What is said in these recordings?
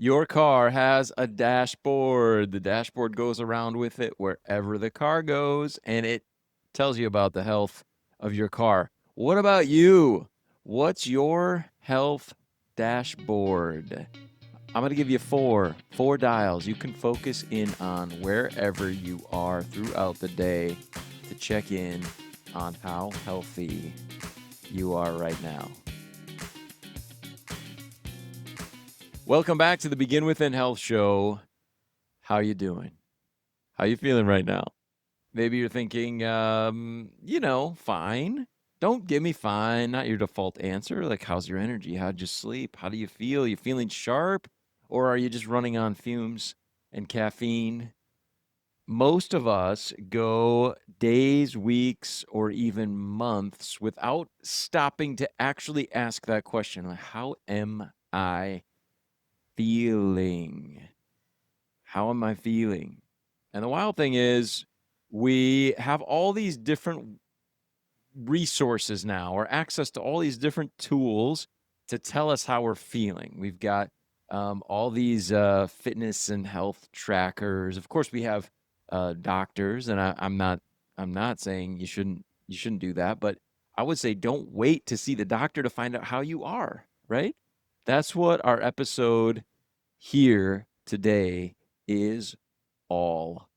Your car has a dashboard. The dashboard goes around with it wherever the car goes, and it tells you about the health of your car. What about you? What's your health dashboard? I'm going to give you four dials. You can focus in on wherever you are throughout the day to check in on how healthy you are right now. Welcome back to the Begin Within Health Show. How you doing? How you feeling right now? Maybe you're thinking, fine. Don't give me fine, not your default answer. Like, how's your energy? How'd you sleep? How do you feel? You feeling sharp? Or are you just running on fumes and caffeine? Most of us go days, weeks, or even months without stopping to actually ask that question. Like, how am I feeling? How am I feeling? And the wild thing is, we have all these different resources now, or access to all these different tools to tell us how we're feeling. We've got all these fitness and health trackers. Of course, we have doctors, and I'm not saying you shouldn't do that, but I would say don't wait to see the doctor to find out how you are. Right? That's what our episode here today is all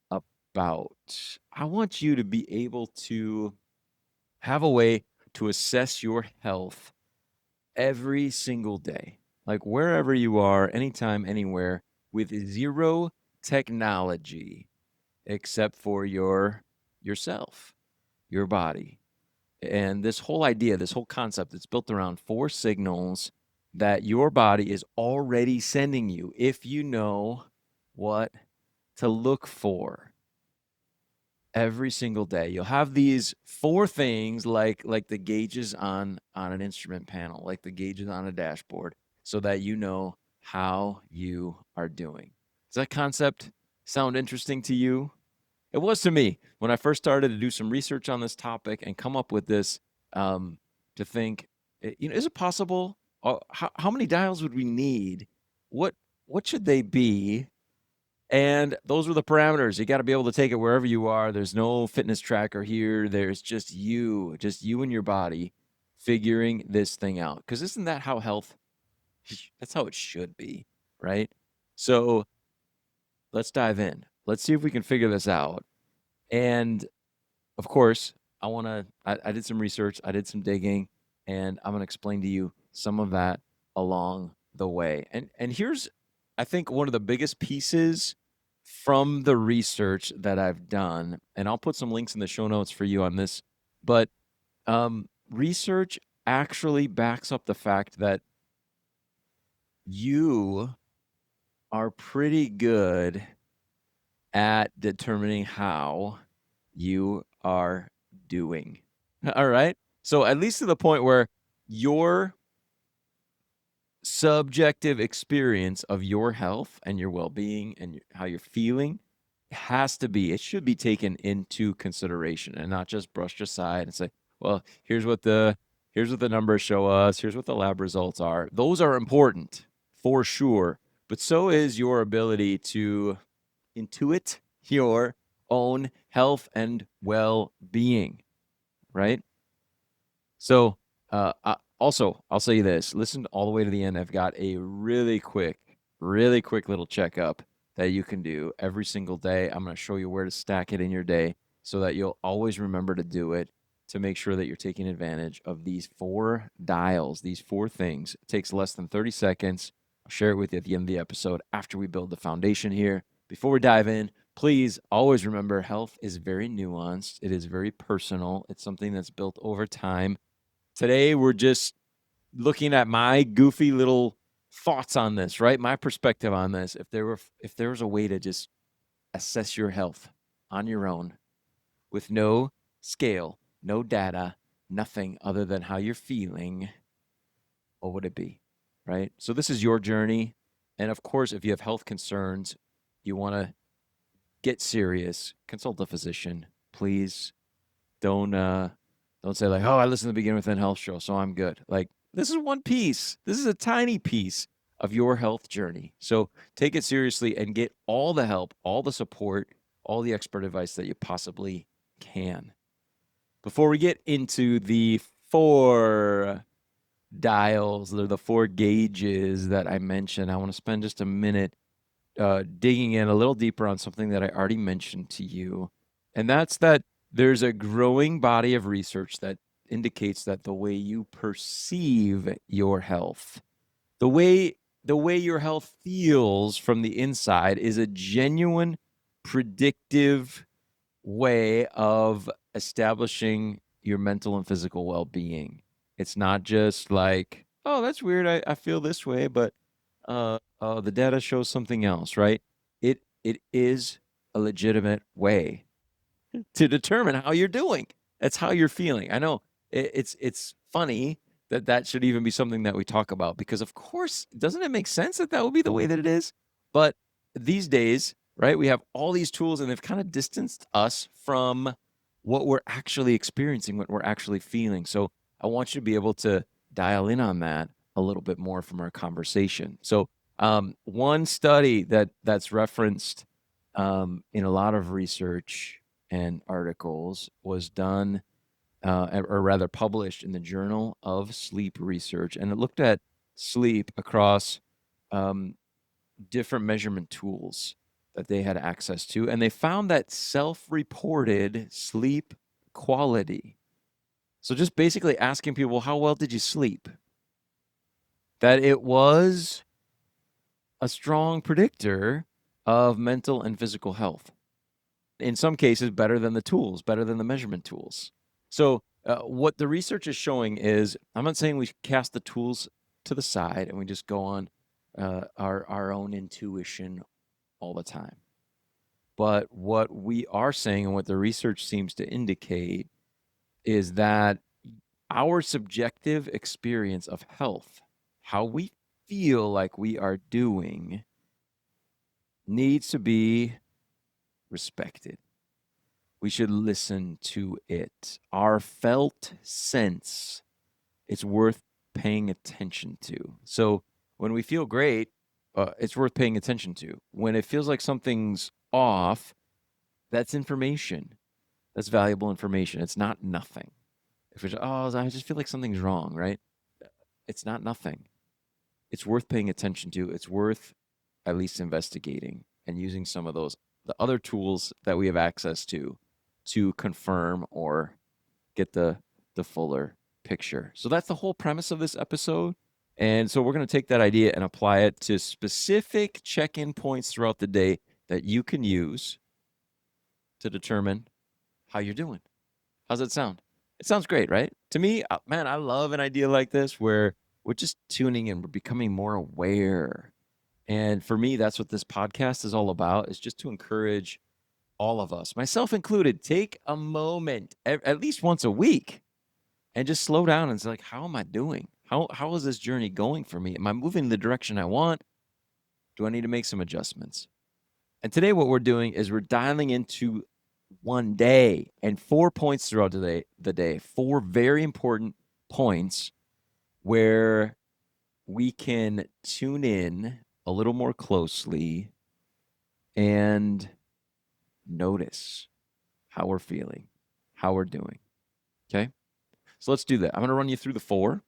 about. I want you to be able to have a way to assess your health every single day, like wherever you are, anytime, anywhere, with zero technology except for yourself, your body. And this whole idea, this whole concept, it's built around 4 signals that your body is already sending you if you know what to look for every single day. You'll have these 4 things like the gauges on an instrument panel, like the gauges on a dashboard, so that you know how you are doing. Does that concept sound interesting to you? It was to me when I first started to do some research on this topic and come up with this, to think, is it possible? How many dials would we need? What should they be? And those were the parameters. You got to be able to take it wherever you are. There's no fitness tracker here. There's just you and your body figuring this thing out. Because isn't that how health, that's how it should be, right? So let's dive in. Let's see if we can figure this out. And of course, I did some research, I did some digging, and I'm going to explain to you some of that along the way. And here's, I think, one of the biggest pieces from the research that I've done, and I'll put some links in the show notes for you on this, but research actually backs up the fact that you are pretty good at determining how you are doing. All right. So, at least to the point where your subjective experience of your health and your well being and how you're feeling it should be taken into consideration and not just brushed aside and say, well, here's what the numbers show us, here's what the lab results are. Those are important for sure, but so is your ability to intuit your own health and well-being, right? So, I'll say this. Listen all the way to the end. I've got a really quick little checkup that you can do every single day. I'm going to show you where to stack it in your day so that you'll always remember to do it, to make sure that you're taking advantage of these 4 dials, these 4 things. It takes less than 30 seconds. I'll share it with you at the end of the episode after we build the foundation here. Before we dive in, please always remember health is very nuanced. It is very personal. It's something that's built over time. Today, we're just looking at my goofy little thoughts on this, right? My perspective on this. If there was a way to just assess your health on your own with no scale, no data, nothing other than how you're feeling, what would it be, right? So this is your journey. And of course, if you have health concerns, you want to get serious, consult a physician. Please don't say like, oh, I listen to the Begin Within Health show, so I'm good. Like, this is one piece. This is a tiny piece of your health journey. So take it seriously and get all the help, all the support, all the expert advice that you possibly can. Before we get into the 4 dials or the 4 gauges that I mentioned, I want to spend just a minute digging in a little deeper on something that I already mentioned to you. And that's that there's a growing body of research that indicates that the way you perceive your health, the way your health feels from the inside is a genuine predictive way of establishing your mental and physical well-being. It's not just like, oh, that's weird. I feel this way, but the data shows something else, right? It is a legitimate way to determine how you're doing. That's how you're feeling. I know it's funny that that should even be something that we talk about because, of course, doesn't it make sense that that would be the way that it is? But these days, right, we have all these tools and they've kind of distanced us from what we're actually experiencing, what we're actually feeling. So I want you to be able to dial in on that a little bit more from our conversation. So one study that's referenced in a lot of research and articles was done, or rather published in the Journal of Sleep Research, and it looked at sleep across um, different measurement tools that they had access to, and they found that self-reported sleep quality. So just basically asking people, how well did you sleep? That it was a strong predictor of mental and physical health. In some cases, better than the tools, better than the measurement tools. So, what the research is showing is, I'm not saying we cast the tools to the side and we just go on our own intuition all the time. But what we are saying and what the research seems to indicate is that our subjective experience of health, how we feel like we are doing, needs to be respected. We should listen to it. Our felt sense, it's worth paying attention to. So when we feel great, it's worth paying attention to. When it feels like something's off, that's information. That's valuable information. It's not nothing. If it's, oh, I just feel like something's wrong, right? It's not nothing. It's worth paying attention to. It's worth at least investigating and using some of the other tools that we have access to confirm or get the fuller picture. So that's the whole premise of this episode. And so we're going to take that idea and apply it to specific check-in points throughout the day that you can use to determine how you're doing. How's that sound? It sounds great, right? To me, man, I love an idea like this where we're just tuning in, we're becoming more aware. And for me, that's what this podcast is all about, is just to encourage all of us, myself included, take a moment at least once a week and just slow down and say, like, how am I doing? How is this journey going for me? Am I moving in the direction I want? Do I need to make some adjustments? And today what we're doing is we're dialing into one day and 4 points throughout the day, 4 very important points where we can tune in a little more closely and notice how we're feeling, how we're doing. Okay? So let's do that. I'm going to run you through the 4,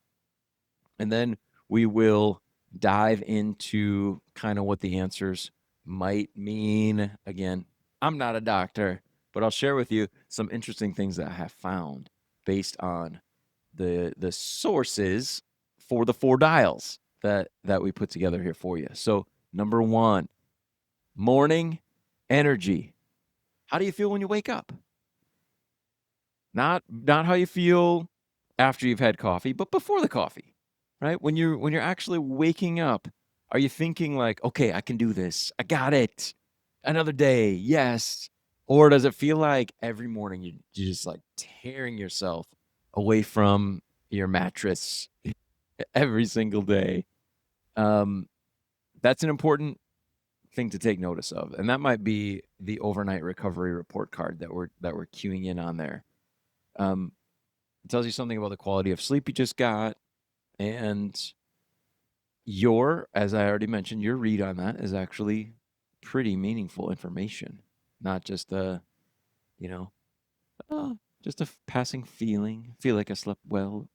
and then we will dive into kind of what the answers might mean. Again, I'm not a doctor, but I'll share with you some interesting things that I have found based on the sources for the 4 dials that we put together here for you. So, number 1, morning energy. How do you feel when you wake up? Not how you feel after you've had coffee, but before the coffee, right? When you're actually waking up, are you thinking like, "Okay, I can do this. I got it. Another day. Yes." Or does it feel like every morning you're just like tearing yourself away from your mattress every single day? Um, that's an important thing to take notice of, and that might be the overnight recovery report card that we're queuing in on there. It tells you something about the quality of sleep you just got and as I already mentioned, your read on that is actually pretty meaningful information, not just you know, oh, just a passing feeling. Feel like I slept well.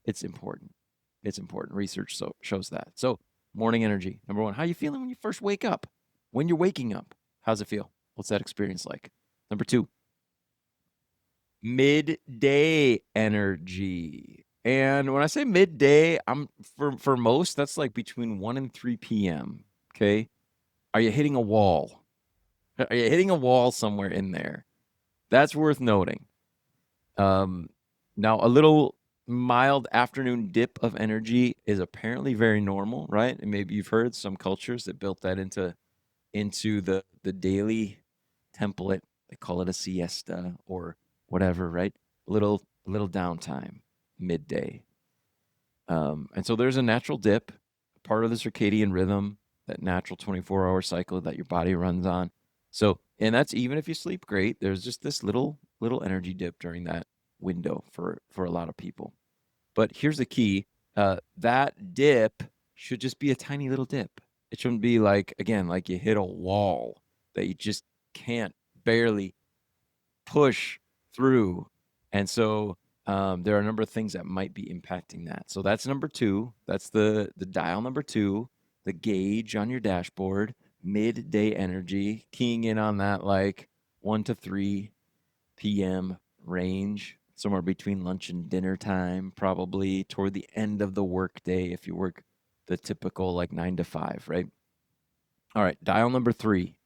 It's important. It's important. Research shows that. So, morning energy. Number one, how you feeling when you first wake up? When you're waking up, how's it feel? What's that experience like? Number two, midday energy. And when I say midday, I'm for most, that's like between 1 and 3 p.m. Okay. Are you hitting a wall? Are you hitting a wall somewhere in there? That's worth noting. Um, Now, a little mild afternoon dip of energy is apparently very normal, right? And maybe you've heard some cultures that built that into the daily template. They call it a siesta or whatever, right? Little downtime midday. And so there's a natural dip, part of the circadian rhythm, that natural 24-hour cycle that your body runs on. So, and that's even if you sleep great, there's just this little energy dip during that window for a lot of people. But here's the key: that dip should just be a tiny little dip. It shouldn't be like, again, like you hit a wall that you just can't barely push through. And so there are a number of things that might be impacting that. So that's number two. That's the dial number two, the gauge on your dashboard, midday energy, keying in on that like 1 to 3 p.m. range, somewhere between lunch and dinner time, probably toward the end of the workday if you work the typical like 9 to 5, right? All right, dial number three,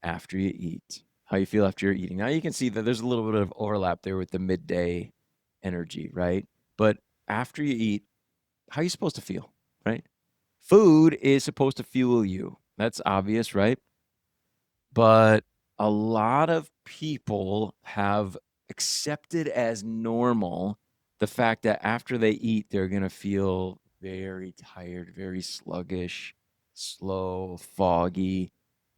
after you eat. How you feel after you're eating. Now you can see that there's a little bit of overlap there with the midday energy, right? But after you eat, how are you supposed to feel, right? Food is supposed to fuel you. That's obvious, right? But a lot of people have accepted as normal the fact that after they eat, they're going to feel very tired, very sluggish, slow, foggy,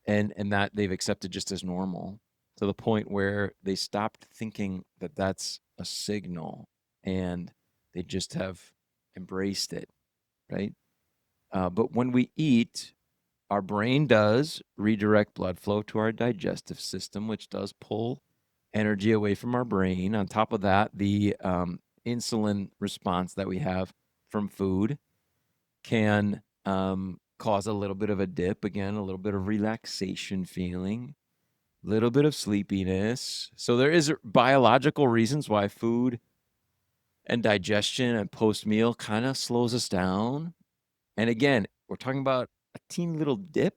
and that they've accepted just as normal, to the point where they stopped thinking that that's a signal and they just have embraced it, right? But when we eat, our brain does redirect blood flow to our digestive system, which does pull energy away from our brain. On top of that, the insulin response that we have from food can cause a little bit of a dip, again, a little bit of relaxation feeling, a little bit of sleepiness. So there is biological reasons why food and digestion and post meal kind of slows us down. And again, we're talking about a teeny little dip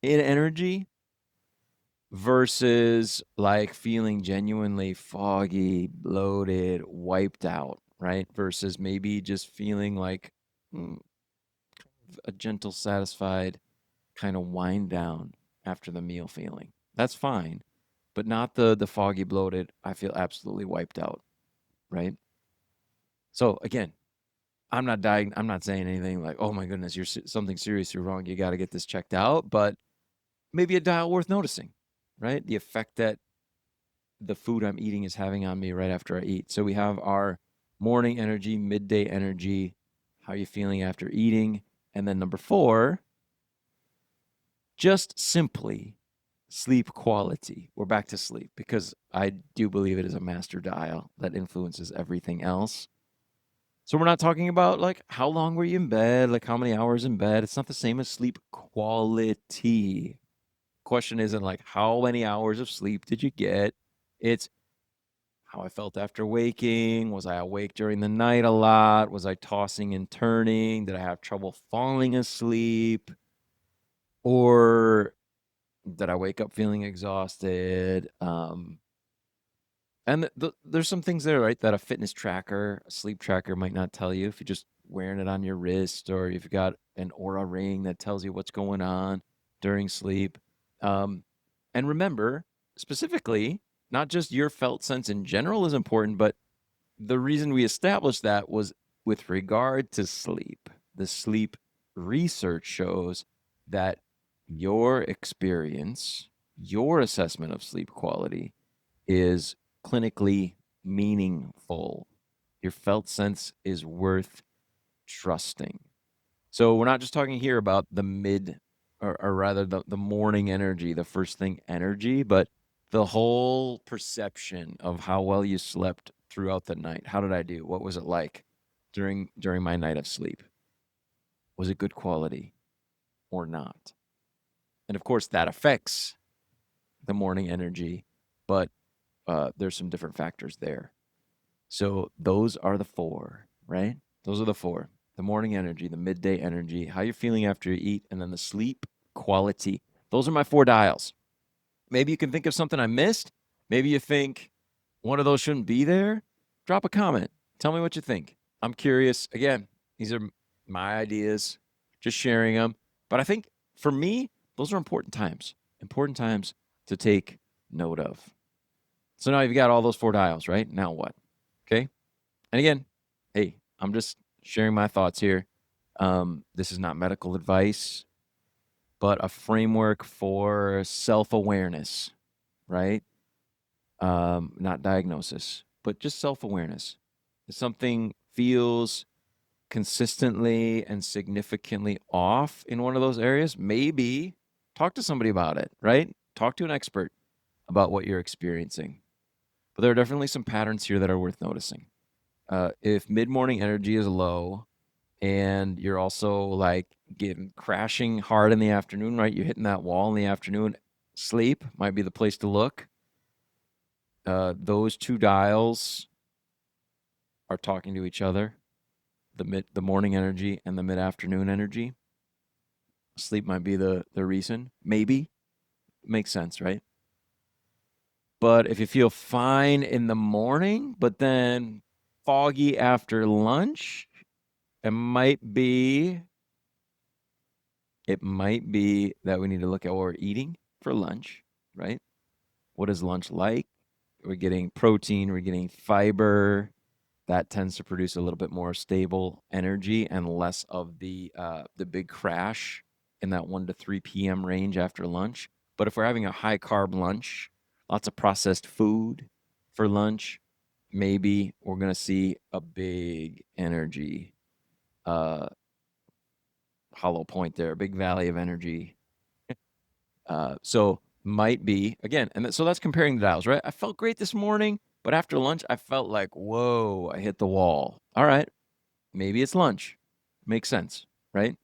in energy versus like feeling genuinely foggy, bloated, wiped out, right? Versus maybe just feeling like mm, a gentle, satisfied kind of wind down after the meal feeling. That's fine, but not the foggy, bloated, I feel absolutely wiped out, right? So again, I'm not saying anything like, oh my goodness, you're something seriously wrong. You got to get this checked out, but maybe a dial worth noticing, right? The effect that the food I'm eating is having on me right after I eat. So we have our morning energy, midday energy, how are you feeling after eating? And then number four, just simply sleep quality. We're back to sleep because I do believe it is a master dial that influences everything else. So we're not talking about like how long were you in bed, like how many hours in bed. It's not the same as sleep quality. Question isn't like how many hours of sleep did you get? It's how I felt after waking. Was I awake during the night a lot? Was I tossing and turning? Did I have trouble falling asleep? Or did I wake up feeling exhausted? And there's some things there, right, that a fitness tracker, a sleep tracker might not tell you if you're just wearing it on your wrist or if you've got an Aura ring that tells you what's going on during sleep. Um, and remember, specifically, not just your felt sense in general is important, but the reason we established that was with regard to sleep. The sleep research shows that your experience, your assessment of sleep quality is clinically meaningful. Your felt sense is worth trusting. So we're not just talking here about the mid or rather the morning energy, the first thing energy, but the whole perception of how well you slept throughout the night. How did I do? What was it like during my night of sleep? Was it good quality or not? And of course, that affects the morning energy, but there's some different factors there. So those are the four, right? Those are the four: the morning energy, the midday energy, how you're feeling after you eat, and then the sleep quality. Those are my four dials. Maybe you can think of something I missed. Maybe you think one of those shouldn't be there. Drop a comment. Tell me what you think. I'm curious. Again, these are my ideas, just sharing them. But I think for me, those are important times to take note of. So now you've got all those four dials, right? Now what? Okay. And again, hey, I'm just sharing my thoughts here. This is not medical advice, but a framework for self awareness, right? Not diagnosis, but just self awareness. If something feels consistently and significantly off in one of those areas, maybe talk to somebody about it, right? Talk to an expert about what you're experiencing. But there are definitely some patterns here that are worth noticing. If mid morning energy is low and you're also like getting crashing hard in the afternoon, right? You're hitting that wall in the afternoon, sleep might be the place to look. Those two dials are talking to each other, the morning energy and the mid afternoon energy. Sleep might be the reason. Maybe. Makes sense, right? But if you feel fine in the morning, but then foggy after lunch, it might be that we need to look at what we're eating for lunch, right? What is lunch like? We're getting protein, we're getting fiber. That tends to produce a little bit more stable energy and less of the big crash in that 1 to 3 p.m. range after lunch. But if we're having a high carb lunch, lots of processed food for lunch, maybe we're going to see a big energy uh, hollow point there, a big valley of energy. So might be again, and so that's comparing the dials, right? I felt great this morning, but after lunch, I felt like, whoa, I hit the wall. All right, maybe it's lunch. Makes sense, right?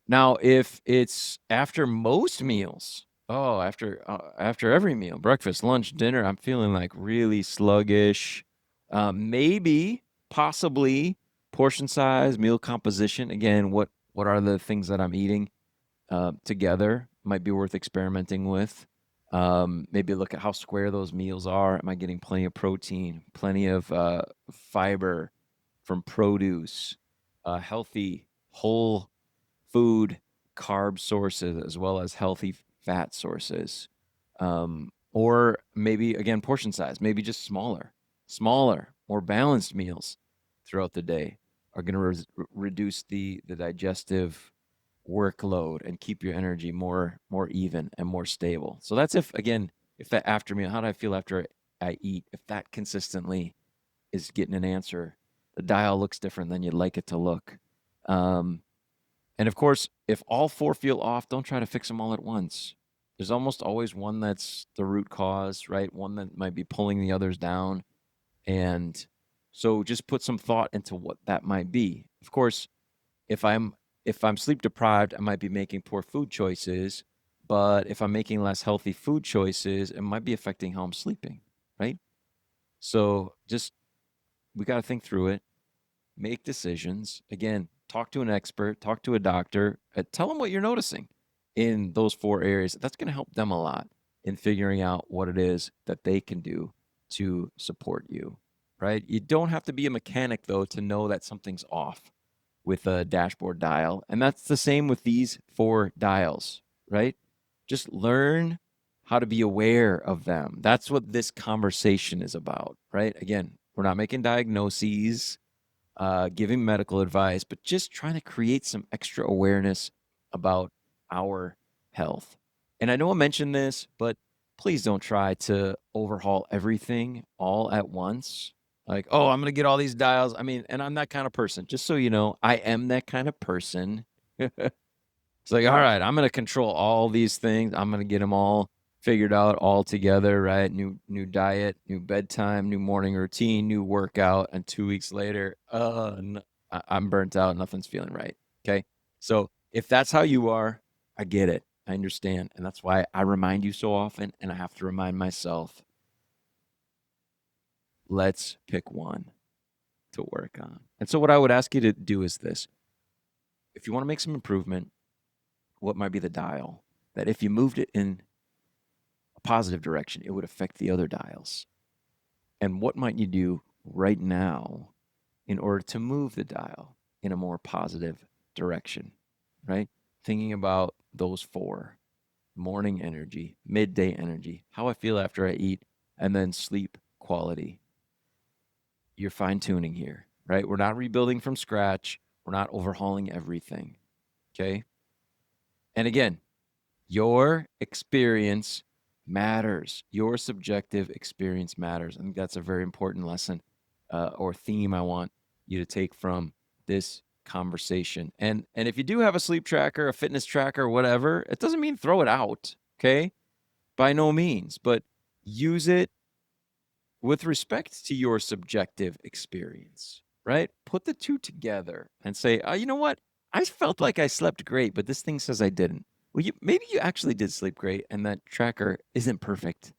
Now, if it's after most meals, oh, after every meal, breakfast, lunch, dinner, I'm feeling like really sluggish. Maybe, possibly, portion size, meal composition. Again, what are the things that I'm eating together? Might be worth experimenting with. Maybe look at how square those meals are. Am I getting plenty of protein, plenty of fiber from produce, healthy whole food carb sources as well as healthy fat sources? Or maybe again portion size, maybe just smaller, more balanced meals throughout the day are going to reduce the digestive workload and keep your energy more even and more stable. So that's if that after meal, how do I feel after I eat? If that consistently is getting an answer, the dial looks different than you'd like it to look. Um, and of course, if all four feel off, don't try to fix them all at once. There's almost always one that's the root cause, right? One that might be pulling the others down. And so just put some thought into what that might be. Of course, if I'm if I'm sleep deprived, I might be making poor food choices, but if I'm making less healthy food choices, it might be affecting how I'm sleeping, right? So just we got to think through it, make decisions. Again, talk to an expert, talk to a doctor, tell them what you're noticing in those four areas. That's going to help them a lot in figuring out what it is that they can do to support you, right? You don't have to be a mechanic though to know that something's off with a dashboard dial. And that's the same with these four dials, right? Just learn how to be aware of them. That's what this conversation is about, right? Again, we're not making diagnoses, giving medical advice, but just trying to create some extra awareness about our health. And I know I mentioned this, but please don't try to overhaul everything all at once. Like, "Oh, I'm gonna get all these dials." I mean, and I'm that kind of person. Just so you know, I am that kind of person. It's like, "All right, I'm gonna control all these things. I'm gonna get them all figured out all together, right? New diet, new bedtime, new morning routine, new workout." And 2 weeks later, n I'm burnt out, nothing's feeling right, okay? So, if that's how you are, I get it. I understand, and that's why I remind you so often, and I have to remind myself, let's pick one to work on. And so what I would ask you to do is this. If you wanna make some improvement, what might be the dial that if you moved it in a positive direction, it would affect the other dials? And what might you do right now in order to move the dial in a more positive direction, right? Thinking about those 4: morning energy, midday energy, how I feel after I eat, and then sleep quality. You're fine tuning here, right? We're not rebuilding from scratch. We're not overhauling everything. Okay. And again, your experience matters. Your subjective experience matters. I think that's a very important lesson or theme I want you to take from this conversation. And if you do have a sleep tracker, a fitness tracker, whatever, it doesn't mean throw it out. Okay. By no means, but use it with respect to your subjective experience, right? Put the two together and say, you know what? I felt like I slept great, but this thing says I didn't. Well, maybe you actually did sleep great, and that tracker isn't perfect,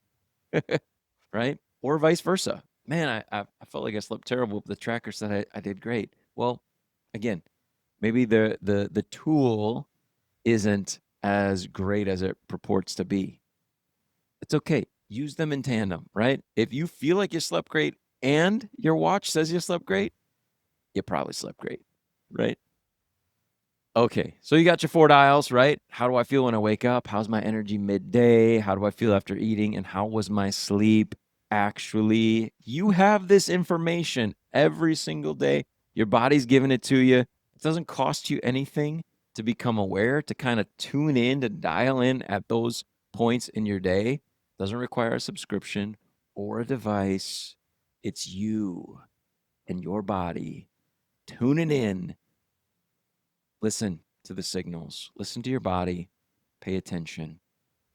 right? Or vice versa. Man, I felt like I slept terrible, but the tracker said I did great. Well, again, maybe the tool isn't as great as it purports to be. It's okay. Use them in tandem, right? If you feel like you slept great and your watch says you slept great, you probably slept great, right? Okay, so you got your 4 dials, right? How do I feel when I wake up? How's my energy midday? How do I feel after eating? And how was my sleep? Actually, you have this information every single day. Your body's giving it to you. It doesn't cost you anything to become aware, to kind of tune in, to dial in at those points in your day. Doesn't require a subscription or a device. It's you and your body tuning in. Listen to the signals, listen to your body, pay attention.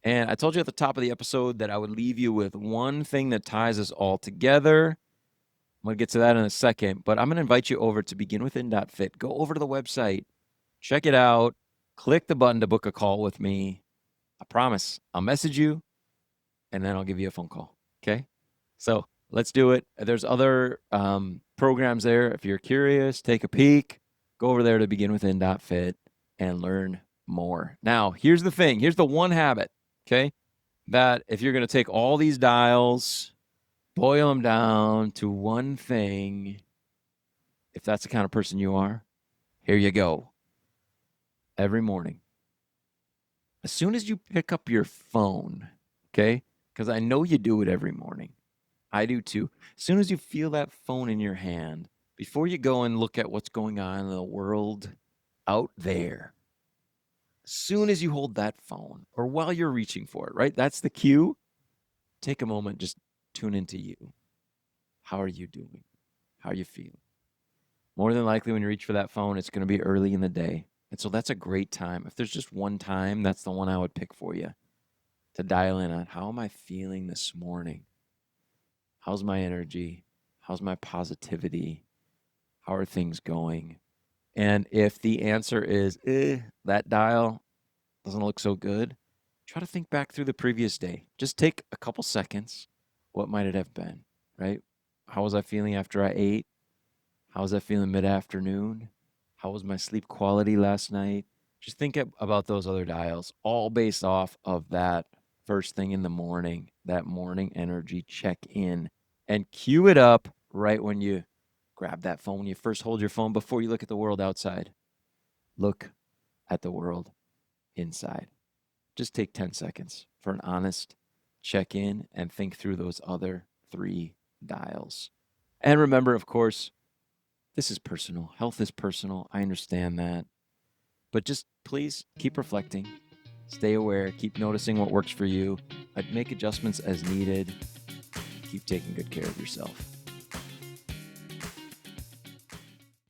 And I told you at the top of the episode that I would leave you with one thing that ties us all together. I'm going to get to that in a second, but I'm going to invite you over to beginwithin.fit. Go over to the website, check it out, click the button to book a call with me. I promise I'll message you and then I'll give you a phone call. Okay. So let's do it. There's other programs there. If you're curious, take a peek. Go over there to beginwithin.fit and learn more. Now, here's the thing. Here's the one habit, okay, that if you're going to take all these dials, boil them down to one thing, if that's the kind of person you are, here you go. Every morning, as soon as you pick up your phone, okay, because I know you do it every morning. I do too. As soon as you feel that phone in your hand, before you go and look at what's going on in the world out there, as soon as you hold that phone or while you're reaching for it, right? That's the cue. Take a moment, just tune into you. How are you doing? How are you feeling? More than likely, when you reach for that phone, it's going to be early in the day. And so that's a great time. If there's just one time, that's the one I would pick for you to dial in on. How am I feeling this morning? How's my energy? How's my positivity? How are things going? And if the answer is, that dial doesn't look so good, try to think back through the previous day. Just take a couple seconds. What might it have been, right? How was I feeling after I ate? How was I feeling mid-afternoon? How was my sleep quality last night? Just think about those other dials, all based off of that first thing in the morning, that morning energy check in, and cue it up right when you grab that phone. When you first hold your phone before you look at the world outside, look at the world inside. Just take 10 seconds for an honest check in and think through those other 3 dials. And remember, of course, this is personal. Health is personal. I understand that. But just please keep reflecting, stay aware, keep noticing what works for you, make adjustments as needed, keep taking good care of yourself.